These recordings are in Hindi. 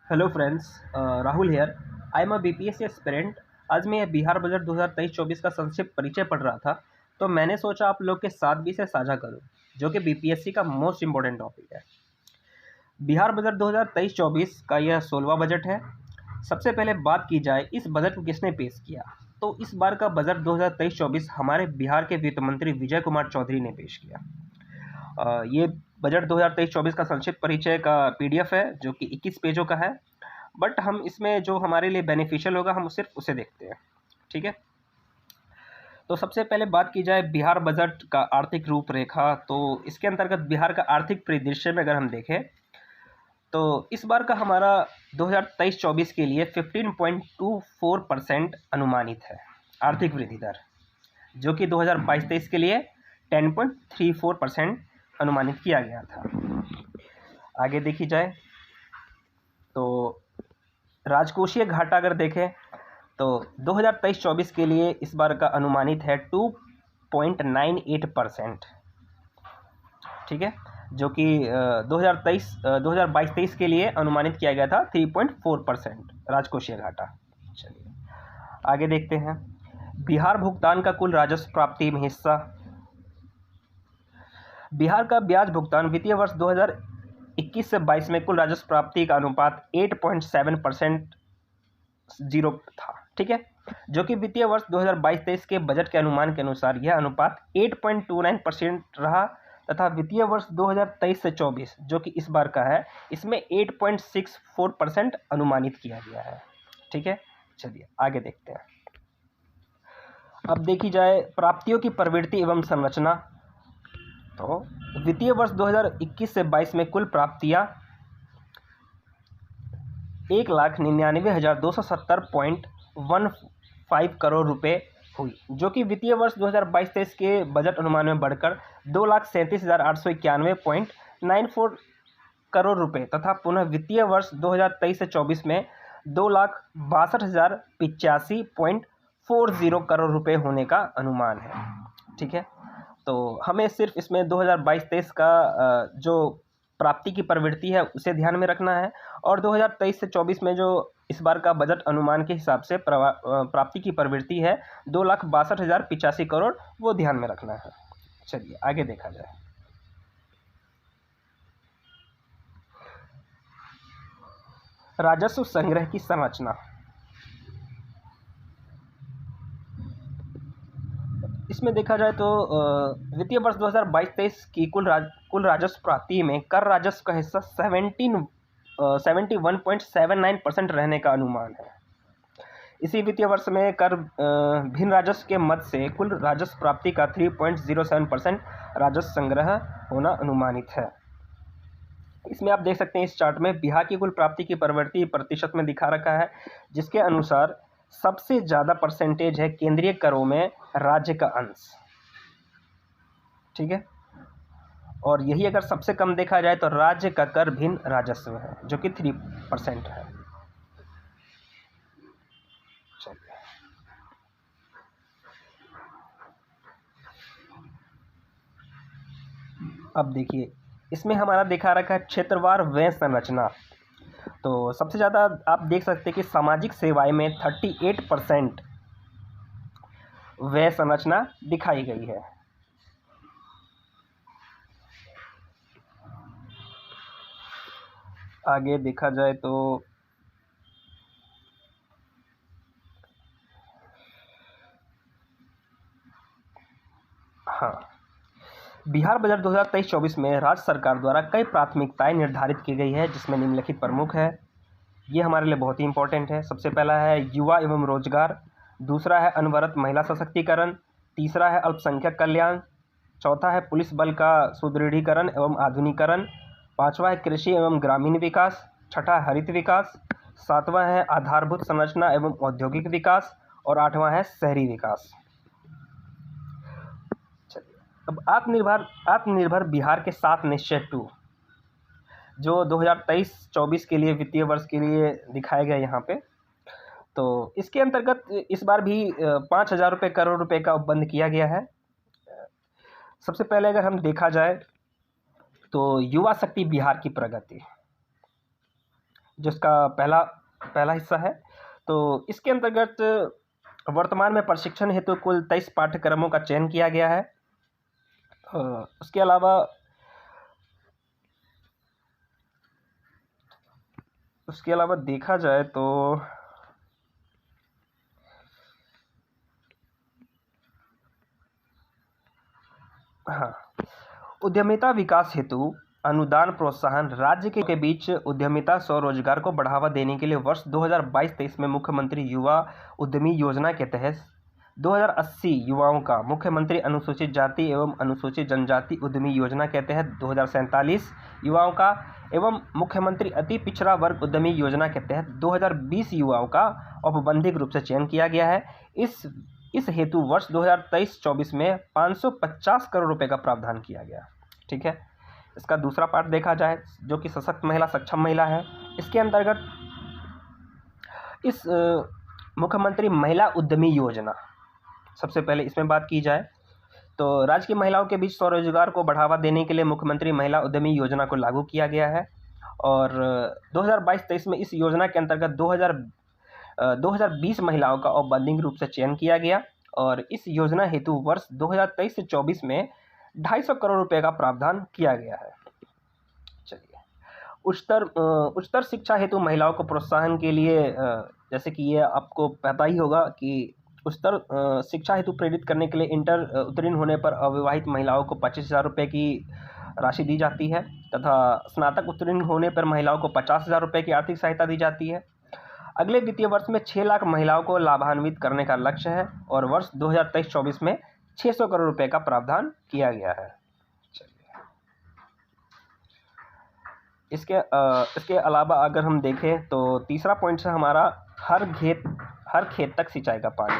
Hello friends, Rahul here. I am a BPSC aspirant. आज मैं बिहार बजट 2023-24 का संक्षिप्त परिचय पढ़ रहा था, तो मैंने सोचा आप लोग के साथ भी इसे साझा करूं, जो कि बीपीएससी का मोस्ट इम्पोर्टेंट टॉपिक है। बिहार बजट 2023-24 का यह 16वां बजट है। सबसे पहले बात की जाए इस बजट को किसने पेश किया, तो इस बार का बजट 2023-24 हमारे बिहार के वित्त मंत्री विजय कुमार चौधरी ने पेश किया। ये बजट 2023-24 का संक्षिप्त परिचय का पीडीएफ है, जो कि 21 पेजों का है। बट हम इसमें जो हमारे लिए बेनिफिशियल होगा हम सिर्फ उसे देखते हैं। ठीक है, तो सबसे पहले बात की जाए बिहार बजट का आर्थिक रूपरेखा, तो इसके अंतर्गत बिहार का आर्थिक परिदृश्य में अगर हम देखें तो इस बार का हमारा 2023-24 के लिए 15.24% अनुमानित है आर्थिक वृद्धि दर, जो कि 2022-23 के लिए 10.34% अनुमानित किया गया था। आगे देखी जाए तो राजकोषीय घाटा अगर देखें तो 2023-24 के लिए इस बार का अनुमानित है 2.98%। ठीक है, जो कि 2022-23 के लिए अनुमानित किया गया था 3.4% राजकोषीय घाटा। चलिए आगे देखते हैं। बिहार भुगतान का कुल राजस्व प्राप्ति में हिस्सा। बिहार का ब्याज भुगतान वित्तीय वर्ष 2021 से 22 में कुल राजस्व प्राप्ति का अनुपात 8.7% था। ठीक है, जो कि वित्तीय वर्ष 2022-23 के बजट के अनुमान के अनुसार यह अनुपात 8.29% रहा, तथा वित्तीय वर्ष 2023 से 24 जो कि इस बार का है, इसमें 8.64% अनुमानित किया गया है। ठीक है, चलिए आगे देखते हैं। अब देखी जाए प्राप्तियों की प्रवृत्ति एवं संरचना, तो वित्तीय वर्ष 2021 से 22 में कुल प्राप्तियां 1,99,270.15 करोड़ रुपए हुई, जो कि वित्तीय वर्ष 2022-23 के बजट अनुमान में बढ़कर 2,37,891.94 करोड़ रुपए तथा पुनः वित्तीय वर्ष 2023 से 24 में 2,62,085.40 करोड़ रुपए होने का अनुमान है। ठीक है, तो हमें सिर्फ इसमें 2022-23 का जो प्राप्ति की प्रवृत्ति है उसे ध्यान में रखना है, और 2023 से 24 में जो इस बार का बजट अनुमान के हिसाब से प्राप्ति की प्रवृत्ति है 2,62,085 करोड़, वो ध्यान में रखना है। चलिए आगे देखा जाए। राजस्व संग्रह की संरचना। इसमें देखा जाए तो वित्तीय वर्ष 2022-23 की कुल राजस्व प्राप्ति में कर राजस्व का हिस्सा 71.79% रहने का अनुमान है। इसी वित्तीय वर्ष में कर भिन्न राजस्व के मद से कुल राजस्व प्राप्ति का 3.07% राजस्व संग्रह होना अनुमानित है। इसमें आप देख सकते हैं इस चार्ट में बिहार की कुल प्राप्ति की प्रवृत्ति प्रतिशत में दिखा रखा है, जिसके अनुसार सबसे ज़्यादा परसेंटेज है केंद्रीय करों में राज्य का अंश। ठीक है, और यही अगर सबसे कम देखा जाए तो राज्य का कर भिन्न राजस्व है, जो कि 3% है। चलिए अब देखिए, इसमें हमारा दिखा रखा है क्षेत्रवार व्यय संरचना। तो सबसे ज़्यादा आप देख सकते हैं कि सामाजिक सेवाएं में 38% व्यय संरचना दिखाई गई है। आगे देखा जाए तो हाँ, बिहार बजट 2023-24 में राज्य सरकार द्वारा कई प्राथमिकताएं निर्धारित की गई है, जिसमें निम्नलिखित प्रमुख है। ये हमारे लिए बहुत ही इंपॉर्टेंट है। सबसे पहला है युवा एवं रोजगार, दूसरा है अनवरत महिला सशक्तिकरण, तीसरा है अल्पसंख्यक कल्याण, चौथा है पुलिस बल का सुदृढ़ीकरण एवं आधुनिकीकरण, पांचवा है कृषि एवं ग्रामीण विकास, छठा हरित विकास, सातवां है आधारभूत संरचना एवं औद्योगिक विकास, और आठवां है शहरी विकास। अब आत्मनिर्भर बिहार के 7 निश्चय 2 जो 2023-24 के लिए वित्तीय वर्ष के लिए दिखाए गए यहाँ पे, तो इसके अंतर्गत इस बार भी 5,000 करोड़ रुपए का उपबंध किया गया है। सबसे पहले अगर हम देखा जाए तो युवा शक्ति बिहार की प्रगति, जिसका पहला पहला हिस्सा है। तो इसके अंतर्गत वर्तमान में प्रशिक्षण हेतु कुल 23 पाठ्यक्रमों का चयन किया गया है। उसके अलावा देखा जाए तो हाँ, उद्यमिता विकास हेतु अनुदान प्रोत्साहन राज्य के बीच उद्यमिता स्वरोजगार को बढ़ावा देने के लिए वर्ष 2022-23 में मुख्यमंत्री युवा उद्यमी योजना के तहत 2080 युवाओं का, मुख्यमंत्री अनुसूचित जाति एवं अनुसूचित जनजाति उद्यमी योजना के तहत 2047 युवाओं का एवं मुख्यमंत्री अति पिछड़ा वर्ग उद्यमी योजना के तहत 2020 युवाओं का औपबंधिक रूप से चयन किया गया है। इस हेतु वर्ष 2023-24 में 550 करोड़ रुपए का प्रावधान किया गया। ठीक है, इसका दूसरा पार्ट देखा जाए जो कि सशक्त महिला सक्षम महिला है। इसके अंतर्गत इस मुख्यमंत्री महिला उद्यमी योजना, सबसे पहले इसमें बात की जाए तो राज्य की महिलाओं के बीच स्वरोजगार को बढ़ावा देने के लिए मुख्यमंत्री महिला उद्यमी योजना को लागू किया गया है। और 2022-23 में इस योजना के अंतर्गत 2020 महिलाओं का औपबंधिक रूप से चयन किया गया और इस योजना हेतु वर्ष 2023 से 24 में 250 करोड़ रुपए का प्रावधान किया गया है। चलिए, उच्चतर शिक्षा हेतु महिलाओं को प्रोत्साहन के लिए, जैसे कि ये आपको पता ही होगा कि उच्चतर शिक्षा हेतु प्रेरित करने के लिए इंटर उत्तीर्ण होने पर अविवाहित महिलाओं को 25,000 रुपये की राशि दी जाती है तथा स्नातक उत्तीर्ण होने पर महिलाओं को 50,000 रुपये की आर्थिक सहायता दी जाती है। अगले वित्तीय वर्ष में 6 लाख महिलाओं को लाभान्वित करने का लक्ष्य है और वर्ष 2023-24 में 600 करोड़ रुपए का प्रावधान किया गया है। चलिए, इसके अलावा अगर हम देखें तो तीसरा पॉइंट है हमारा हर खेत तक सिंचाई का पानी।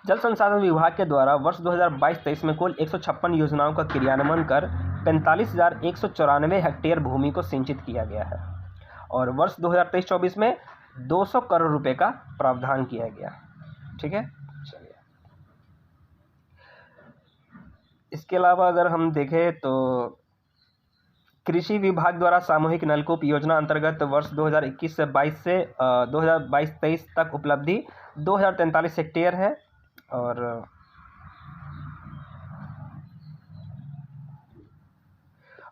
जल संसाधन विभाग के द्वारा वर्ष 2022-23 में कुल 156 योजनाओं का क्रियान्वयन कर 45,194 हेक्टेयर भूमि को सिंचित किया गया है और वर्ष 2023-24 में 200 करोड़ रुपए का प्रावधान किया गया। ठीक है, चलिए, इसके अलावा अगर हम देखें तो कृषि विभाग द्वारा सामूहिक नलकूप योजना अंतर्गत वर्ष 2021 से 22 से 2022-23 तक उपलब्धि 2043 हेक्टेयर है और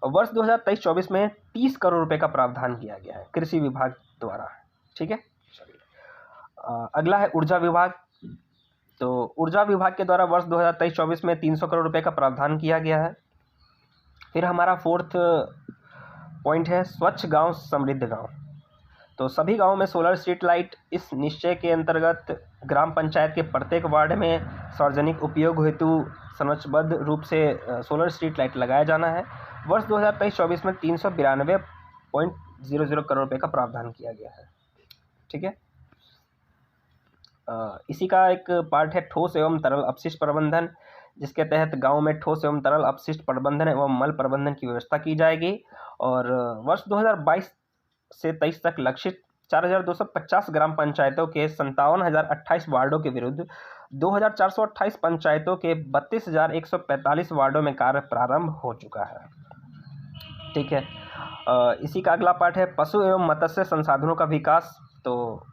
वर्ष 2023-24 में 30 करोड़ रुपए का प्रावधान किया गया है कृषि विभाग द्वारा। ठीक है, चलिए, अगला है ऊर्जा विभाग। तो ऊर्जा विभाग के द्वारा वर्ष 2023-24 में 300 करोड़ रुपए का प्रावधान किया गया है। फिर हमारा फोर्थ पॉइंट है स्वच्छ गांव समृद्ध गांव। तो सभी गांवों में सोलर स्ट्रीट लाइट, इस निश्चय के अंतर्गत ग्राम पंचायत के प्रत्येक वार्ड में सार्वजनिक उपयोग हेतु संरचनाबद्ध रूप से सोलर स्ट्रीट लाइट लगाया जाना है। वर्ष 2023-24 में 392.00 करोड़ रुपए का प्रावधान किया गया है। ठीक है, इसी का एक पार्ट है ठोस एवं तरल अपशिष्ट प्रबंधन, जिसके तहत गांव में ठोस एवं तरल अपशिष्ट प्रबंधन एवं मल प्रबंधन की व्यवस्था की जाएगी और वर्ष 2022 से 23 तक लक्षित 4,250 ग्राम पंचायतों के 57,028 वार्डों के विरुद्ध 2,428 पंचायतों के 32,145 वार्डों में कार्य प्रारंभ हो चुका है। ठीक है, इसी का अगला पार्ट है पशु एवं मत्स्य संसाधनों का विकास। तो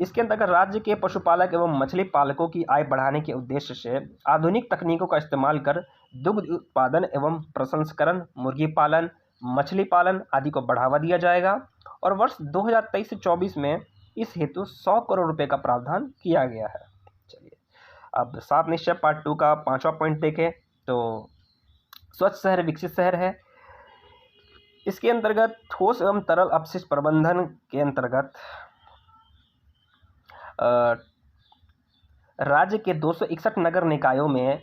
इसके अंतर्गत राज्य के पशुपालक एवं मछली पालकों की आय बढ़ाने के उद्देश्य से आधुनिक तकनीकों का इस्तेमाल कर दुग्ध उत्पादन एवं प्रसंस्करण, मुर्गी पालन, मछली पालन आदि को बढ़ावा दिया जाएगा और वर्ष 2023 से 24 में इस हेतु 100 करोड़ रुपए का प्रावधान किया गया है। चलिए, अब 7 निश्चय पार्ट 2 का 5वां पॉइंट देखें तो स्वच्छ शहर विकसित शहर है। इसके अंतर्गत ठोस एवं तरल अपशिष्ट प्रबंधन के अंतर्गत राज्य के 261 नगर निकायों में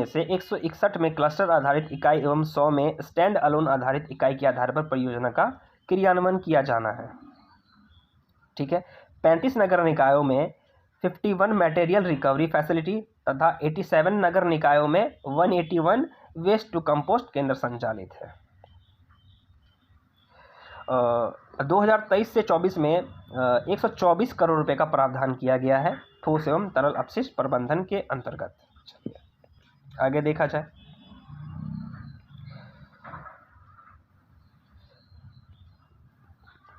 से 161 में क्लस्टर आधारित इकाई एवं 100 में स्टैंड अलोन आधारित इकाई के आधार पर परियोजना का क्रियान्वयन किया जाना है। ठीक है, 35 नगर निकायों में 51 मटेरियल रिकवरी फैसिलिटी तथा 87 नगर निकायों में 181 वेस्ट टू कंपोस्ट केंद्र संचालित है। 2023 से 24 में 124 करोड़ रुपए का प्रावधान किया गया है ठोस एवं तरल अपशिष्ट प्रबंधन के अंतर्गत। चलिए, आगे देखा जाए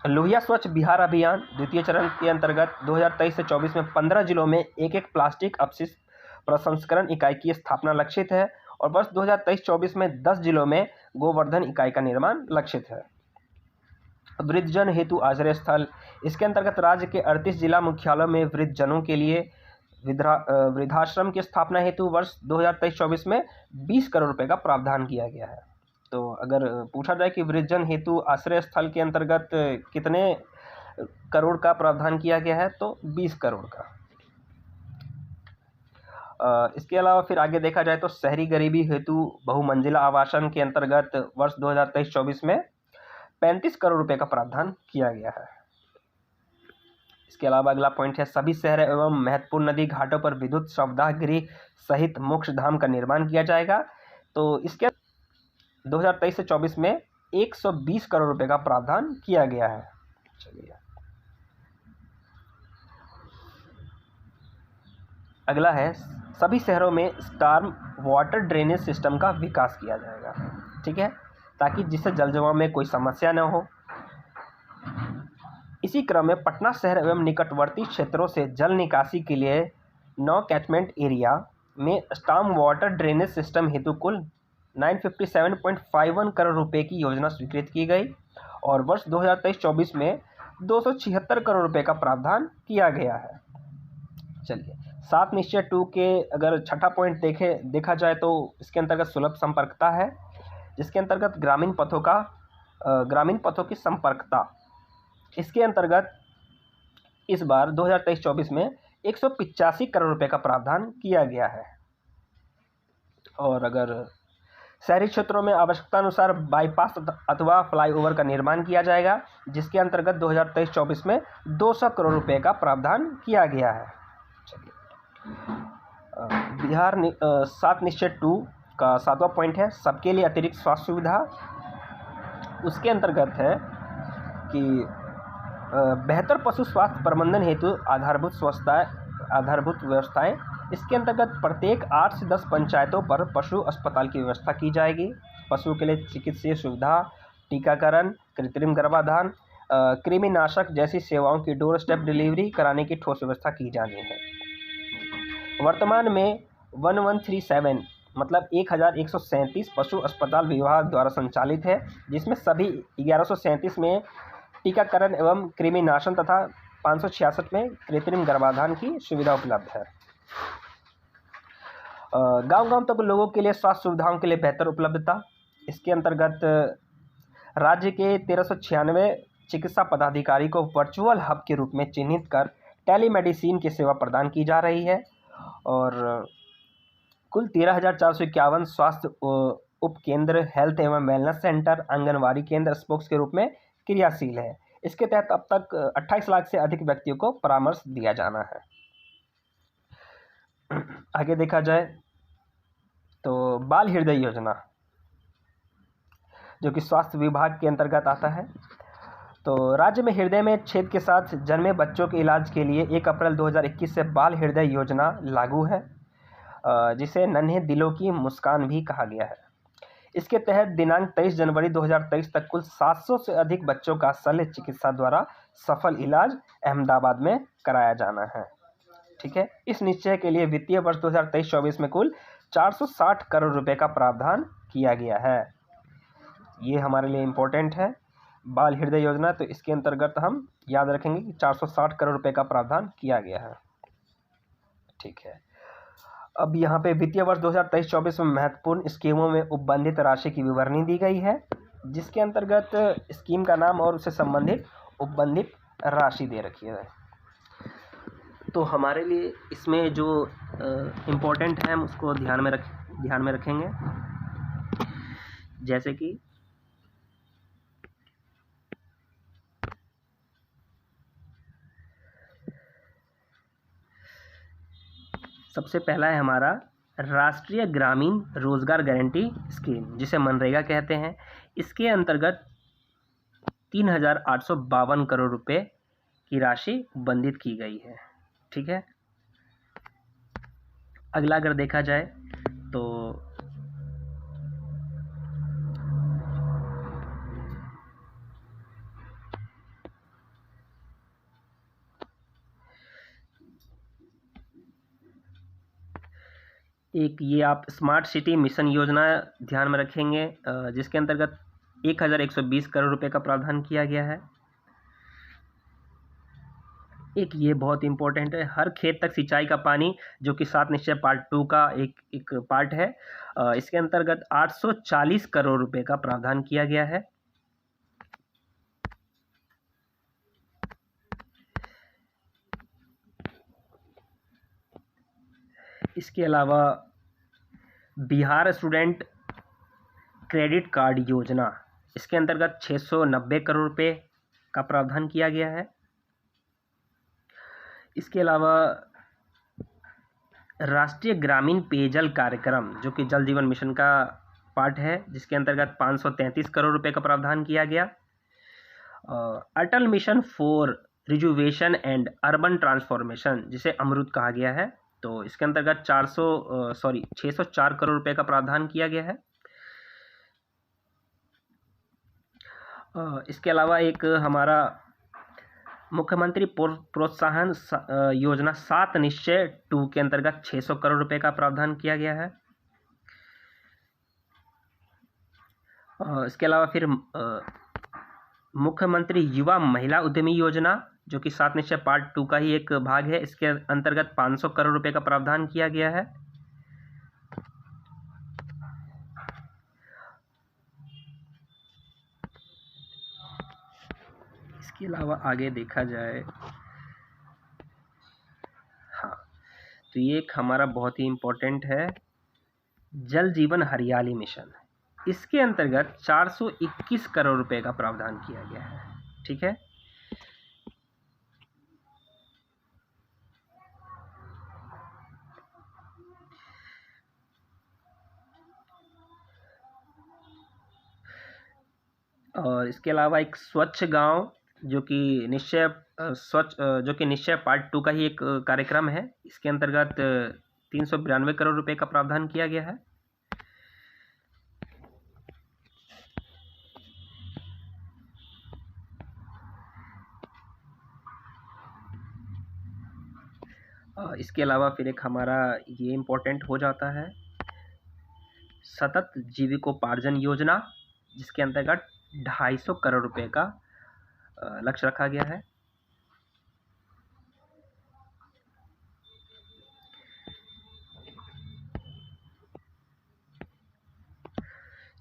लोहिया स्वच्छ बिहार अभियान द्वितीय चरण के अंतर्गत 2023 से 24 में 15 जिलों में एक प्लास्टिक अपशिष्ट प्रसंस्करण इकाई की स्थापना लक्षित है और वर्ष 2023-24 में 10 जिलों में गोवर्धन इकाई का निर्माण लक्षित है। वृद्धजन हेतु आश्रय स्थल, इसके अंतर्गत राज्य के 38 जिला मुख्यालयों में वृद्धजनों के लिए वृद्धाश्रम की स्थापना हेतु वर्ष 2023-24 में 20 करोड़ रुपए का प्रावधान किया गया है। तो अगर पूछा जाए कि वृद्धजन हेतु आश्रय स्थल के अंतर्गत कितने करोड़ का प्रावधान किया गया है, तो 20 करोड़ का। इसके अलावा फिर आगे देखा जाए तो शहरी गरीबी हेतु बहुमंजिला आवासन के अंतर्गत वर्ष 2023-24 में 35 करोड़ रुपए का प्रावधान किया गया है। इसके अलावा अगला पॉइंट है, सभी शहर एवं महत्वपूर्ण नदी घाटों पर विद्युत शवदाह गृह सहित मोक्ष धाम का निर्माण किया जाएगा। तो इसके 2023 से 24 में 120 करोड़ रुपए का प्रावधान किया गया है। चलिए अगला है, सभी शहरों में स्टॉर्म वाटर ड्रेनेज सिस्टम का विकास किया जाएगा। ठीक है, ताकि जिससे जल जमाव में कोई समस्या न हो। इसी क्रम में पटना शहर एवं निकटवर्ती क्षेत्रों से जल निकासी के लिए 9 कैचमेंट एरिया में स्टॉर्म वाटर ड्रेनेज सिस्टम हेतु कुल 957.51 करोड़ रुपए की योजना स्वीकृत की गई और वर्ष 2023-24 में 276 करोड़ रुपए का प्रावधान किया गया है। चलिए 7 निश्चय 2 के अगर छठा पॉइंट देखा जाए तो इसके अंतर्गत सुलभ संपर्कता है, जिसके अंतर्गत ग्रामीण पथों की संपर्कता, इसके अंतर्गत इस बार 2023-24 में 185 करोड़ रुपए का प्रावधान किया गया है। और अगर शहरी क्षेत्रों में आवश्यकता अनुसार बाईपास अथवा फ्लाईओवर का निर्माण किया जाएगा, जिसके अंतर्गत 2023-24 में 200 करोड़ रुपए का प्रावधान किया गया है। चलिए बिहार 7 निश्चय 2 का 7वां पॉइंट है, सबके लिए अतिरिक्त स्वास्थ्य सुविधा। उसके अंतर्गत है कि बेहतर पशु स्वास्थ्य प्रबंधन हेतु आधारभूत व्यवस्थाएं। इसके अंतर्गत प्रत्येक 8 से 10 पंचायतों पर पशु अस्पताल की व्यवस्था की जाएगी। पशु के लिए चिकित्सीय सुविधा, टीकाकरण, कृत्रिम गर्भाधान, कृमिनाशक जैसी सेवाओं की डोर स्टेप डिलीवरी कराने की ठोस व्यवस्था की जानी है। वर्तमान में 1137 मतलब 1137 पशु अस्पताल विभाग द्वारा संचालित है, जिसमें सभी 1137 में टीकाकरण एवं कृमिनाशन तथा 566 में कृत्रिम गर्भाधान की सुविधा उपलब्ध है। गांव-गांव तक लोगों के लिए स्वास्थ्य सुविधाओं के लिए बेहतर उपलब्धता। इसके अंतर्गत राज्य के 1396 चिकित्सा पदाधिकारी को वर्चुअल हब के रूप में चिन्हित कर टेलीमेडिसिन की सेवा प्रदान की जा रही है और कुल 13,451 स्वास्थ्य उपकेंद्र, हेल्थ एवं वेलनेस सेंटर, आंगनवाड़ी केंद्र स्पोक्स के रूप में क्रियाशील है। इसके तहत अब तक 28 लाख से अधिक व्यक्तियों को परामर्श दिया जाना है। आगे देखा जाए तो बाल हृदय योजना, जो कि स्वास्थ्य विभाग के अंतर्गत आता है। तो राज्य में हृदय में छेद के साथ जन्मे बच्चों के इलाज के लिए 1 अप्रैल 2021 से बाल हृदय योजना लागू है, जिसे नन्हे दिलों की मुस्कान भी कहा गया है। इसके तहत दिनांक 23 जनवरी 2023 तक कुल 700 से अधिक बच्चों का शल्य चिकित्सा द्वारा सफल इलाज अहमदाबाद में कराया जाना है। ठीक है, इस निश्चय के लिए वित्तीय वर्ष 2023-24 में कुल 460 करोड़ रुपए का प्रावधान किया गया है। ये हमारे लिए इम्पोर्टेंट है, बाल हृदय योजना। तो इसके अंतर्गत हम याद रखेंगे कि 460 करोड़ रुपए का प्रावधान किया गया है। ठीक है, अब यहाँ पे वित्तीय वर्ष 2023-24 में महत्वपूर्ण स्कीमों में उपबंधित राशि की विवरणी दी गई है, जिसके अंतर्गत स्कीम का नाम और उससे संबंधित उपबंधित राशि दे रखी है। तो हमारे लिए इसमें जो इम्पोर्टेंट है हम उसको ध्यान में रखेंगे, जैसे कि सबसे पहला है हमारा राष्ट्रीय ग्रामीण रोजगार गारंटी स्कीम, जिसे मनरेगा कहते हैं। इसके अंतर्गत 3,852 करोड़ रुपए की राशि उपबंधित की गई है। ठीक है, अगला अगर देखा जाए तो एक ये आप स्मार्ट सिटी मिशन योजना ध्यान में रखेंगे, जिसके अंतर्गत 1120 करोड़ रुपए का प्रावधान किया गया है। एक ये बहुत इंपॉर्टेंट है, हर खेत तक सिंचाई का पानी, जो कि 7 निश्चय पार्ट 2 का एक पार्ट है। इसके अंतर्गत 840 करोड़ रुपए का प्रावधान किया गया है। इसके अलावा बिहार स्टूडेंट क्रेडिट कार्ड योजना, इसके अंतर्गत 690 करोड़ रुपए का प्रावधान किया गया है। इसके अलावा राष्ट्रीय ग्रामीण पेयजल कार्यक्रम, जो कि जल जीवन मिशन का पार्ट है, जिसके अंतर्गत 533 करोड़ रुपए का प्रावधान किया गया। Atal mission for rejuvenation and urban transformation, जिसे अमृत कहा गया है, तो इसके अंतर्गत 604 करोड़ रुपए का प्रावधान किया गया है। इसके अलावा एक हमारा मुख्यमंत्री प्रोत्साहन योजना 7 निश्चय 2 के अंतर्गत 600 करोड़ रुपए का प्रावधान किया गया है। इसके अलावा फिर मुख्यमंत्री युवा महिला उद्यमी योजना, जो कि 7 निश्चय पार्ट 2 का ही एक भाग है, इसके अंतर्गत 500 करोड़ रुपए का प्रावधान किया गया है। इसके अलावा आगे देखा जाए, हाँ, तो ये एक हमारा बहुत ही इम्पोर्टेंट है, जल जीवन हरियाली मिशन। इसके अंतर्गत 421 करोड़ रुपए का प्रावधान किया गया है। ठीक है, और इसके अलावा एक स्वच्छ गांव, जो कि निश्चय पार्ट 2 का ही एक कार्यक्रम है, इसके अंतर्गत 392 करोड़ रुपए का प्रावधान किया गया है। इसके अलावा फिर एक हमारा ये इम्पोर्टेंट हो जाता है, सतत जीविकोपार्जन योजना, जिसके अंतर्गत 250 करोड़ रुपए का लक्ष्य रखा गया है।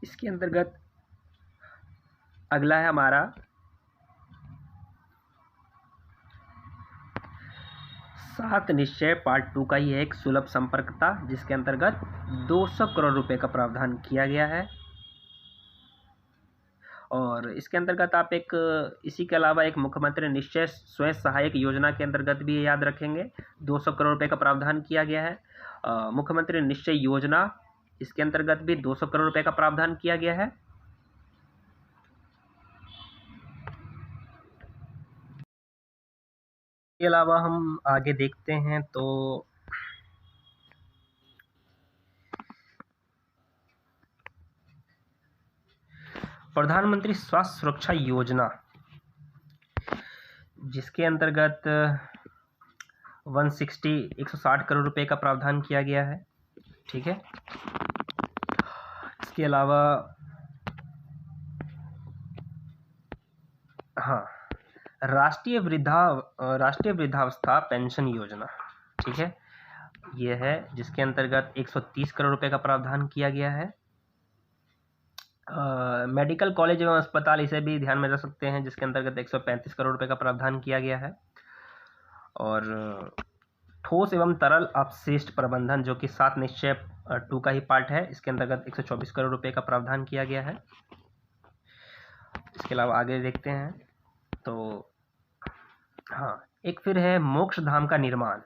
इसके अंतर्गत अगला है हमारा 7 निश्चय पार्ट 2 का ही एक सुलभ संपर्कता, जिसके अंतर्गत 200 करोड़ रुपए का प्रावधान किया गया है। और इसके अंतर्गत आप इसी के अलावा एक मुख्यमंत्री निश्चय स्वयं सहायक योजना के अंतर्गत भी याद रखेंगे, 200 करोड़ रुपए का प्रावधान किया गया है। मुख्यमंत्री निश्चय योजना, इसके अंतर्गत भी 200 करोड़ रुपए का प्रावधान किया गया है। इसके अलावा हम आगे देखते हैं तो प्रधानमंत्री स्वास्थ्य सुरक्षा योजना, जिसके अंतर्गत 160 करोड़ रुपए का प्रावधान किया गया है। ठीक है, इसके अलावा हाँ, राष्ट्रीय वृद्धावस्था पेंशन योजना, ठीक है, ये है, जिसके अंतर्गत 130 करोड़ रुपए का प्रावधान किया गया है। मेडिकल कॉलेज एवं अस्पताल, इसे भी ध्यान में रख सकते हैं, जिसके अंतर्गत 135 करोड़ रुपए का प्रावधान किया गया है। और ठोस एवं तरल अपशिष्ट प्रबंधन, जो कि 7 निश्चय 2 का ही पार्ट है, इसके अंतर्गत 124 करोड़ रुपए का प्रावधान किया गया है। इसके अलावा आगे देखते हैं तो हाँ, एक फिर है मोक्ष धाम का निर्माण,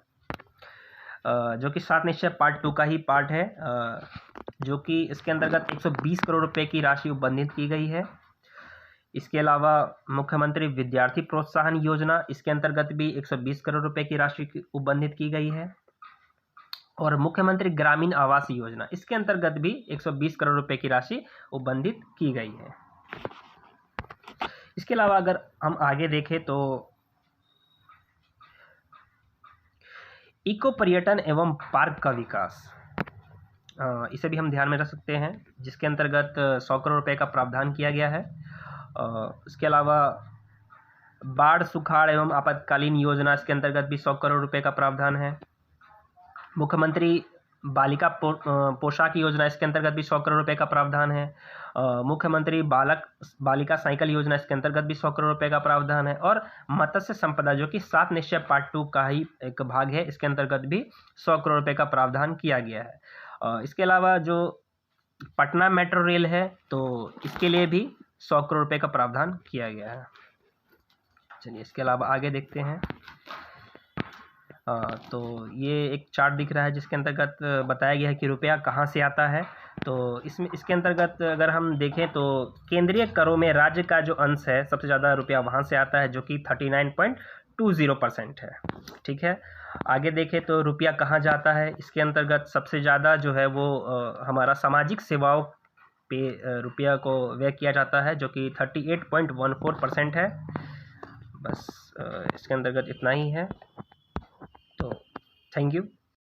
जो कि 7 निश्चय पार्ट 2 का ही पार्ट है, जो कि इसके अंतर्गत 120 करोड़ रुपए की राशि उपबंधित की गई है। इसके अलावा मुख्यमंत्री विद्यार्थी प्रोत्साहन योजना, इसके अंतर्गत भी 120 करोड़ रुपए की राशि उपबंधित की गई है। और मुख्यमंत्री ग्रामीण आवास योजना, इसके अंतर्गत भी 120 करोड़ रुपए की राशि उपबंधित की गई है। इसके अलावा अगर हम आगे देखें तो इको पर्यटन एवं पार्क का विकास, इसे भी हम ध्यान में रख सकते हैं, जिसके अंतर्गत 100 करोड़ रुपए का प्रावधान किया गया है। इसके अलावा बाढ़, सुखाड़ एवं आपातकालीन योजना, इसके अंतर्गत भी 100 करोड़ रुपए का प्रावधान है। मुख्यमंत्री बालिका पोशाक योजना, इसके अंतर्गत भी 100 करोड़ रुपए का प्रावधान है। मुख्यमंत्री बालिका साइकिल योजना, इसके अंतर्गत भी 100 करोड़ रुपए का प्रावधान है। और मत्स्य संपदा, जो कि 7 निश्चय पार्ट 2 का ही एक भाग है, इसके अंतर्गत भी 100 करोड़ रुपए का प्रावधान किया गया है। इसके अलावा जो पटना मेट्रो रेल है, तो इसके लिए भी 100 करोड़ रुपए का प्रावधान किया गया है। चलिए इसके अलावा आगे देखते हैं। तो ये एक चार्ट दिख रहा है, जिसके अंतर्गत बताया गया है कि रुपया कहाँ से आता है। तो इसके अंतर्गत अगर हम देखें तो केंद्रीय करों में राज्य का जो अंश है, सबसे ज़्यादा रुपया वहाँ से आता है, जो कि 39.20% है। ठीक है, आगे देखें तो रुपया कहाँ जाता है। इसके अंतर्गत सबसे ज़्यादा जो है वो हमारा सामाजिक सेवाओं पे रुपया को व्यय किया जाता है, जो कि 38.14% है। बस इसके अंतर्गत इतना ही है। तो थैंक यू।